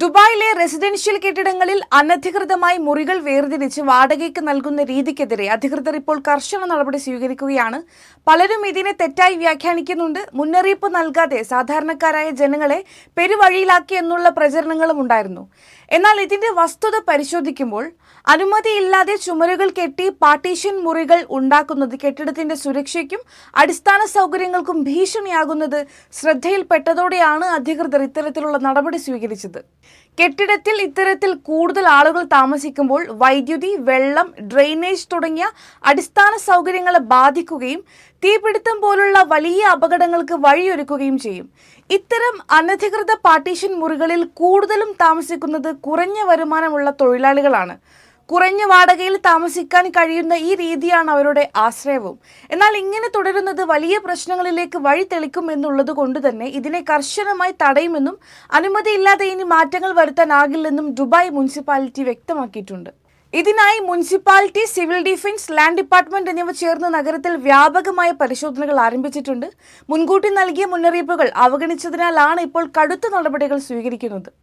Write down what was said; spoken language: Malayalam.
ദുബായിലെ റെസിഡൻഷ്യൽ കെട്ടിടങ്ങളിൽ അനധികൃതമായി മുറികൾ വേർതിരിച്ച് വാടകയ്ക്ക് നൽകുന്ന രീതിക്കെതിരെ അധികൃതർ ഇപ്പോൾ കർശന നടപടി സ്വീകരിക്കുകയാണ്. പലരും ഇതിനെ തെറ്റായി വ്യാഖ്യാനിക്കുന്നുണ്ട്. മുന്നറിയിപ്പ് നൽകാതെ സാധാരണക്കാരായ ജനങ്ങളെ പെരുവഴിയിലാക്കി എന്നുള്ള പ്രചരണങ്ങളും ഉണ്ടായിരുന്നു. എന്നാൽ ഇതിന്റെ വസ്തുത പരിശോധിക്കുമ്പോൾ അനുമതിയില്ലാതെ ചുമരുകൾ കെട്ടി പാർട്ടീഷൻ മുറികൾ ഉണ്ടാക്കുന്നത് കെട്ടിടത്തിന്റെ സുരക്ഷയ്ക്കും അടിസ്ഥാന സൗകര്യങ്ങൾക്കും ഭീഷണിയാകുന്നത് ശ്രദ്ധയിൽപ്പെട്ടതോടെയാണ് അധികൃതർ ഇത്തരത്തിലുള്ള നടപടി സ്വീകരിച്ചത്. കെട്ടിടത്തിൽ ഇത്തരത്തിൽ കൂടുതൽ ആളുകൾ താമസിക്കുമ്പോൾ വൈദ്യുതി, വെള്ളം, ഡ്രെയിനേജ് തുടങ്ങിയ അടിസ്ഥാന സൗകര്യങ്ങളെ ബാധിക്കുകയും തീപിടുത്തം പോലുള്ള വലിയ അപകടങ്ങൾക്ക് വഴിയൊരുക്കുകയും ചെയ്യും. ഇത്തരം അനധികൃത പാർട്ടീഷൻ മുറികളിൽ കൂടുതലും താമസിക്കുന്നത് കുറഞ്ഞ വരുമാനമുള്ള തൊഴിലാളികളാണ്. കുറഞ്ഞ വാടകയിൽ താമസിക്കാൻ കഴിയുന്ന ഈ രീതിയാണ് അവരുടെ ആശ്രയവും. എന്നാൽ ഇങ്ങനെ തുടരുന്നത് വലിയ പ്രശ്നങ്ങളിലേക്ക് വഴി തെളിക്കും എന്നുള്ളത് കൊണ്ട് തന്നെ ഇതിനെ കർശനമായി തടയുമെന്നും അനുമതിയില്ലാതെ ഇനി മാറ്റങ്ങൾ വരുത്താനാകില്ലെന്നും ദുബായ് മുനിസിപ്പാലിറ്റി വ്യക്തമാക്കിയിട്ടുണ്ട്. ഇതിനായി municipality, civil defence, land department എന്നിവ ചേർന്ന് നഗരത്തിൽ വ്യാപകമായ പരിശോധനകൾ ആരംഭിച്ചിട്ടുണ്ട്. മുൻകൂട്ടി നൽകിയ മുന്നറിയിപ്പുകൾ അവഗണിച്ചതിനാലാണ് ഇപ്പോൾ കടുത്ത നടപടികൾ സ്വീകരിക്കുന്നത്.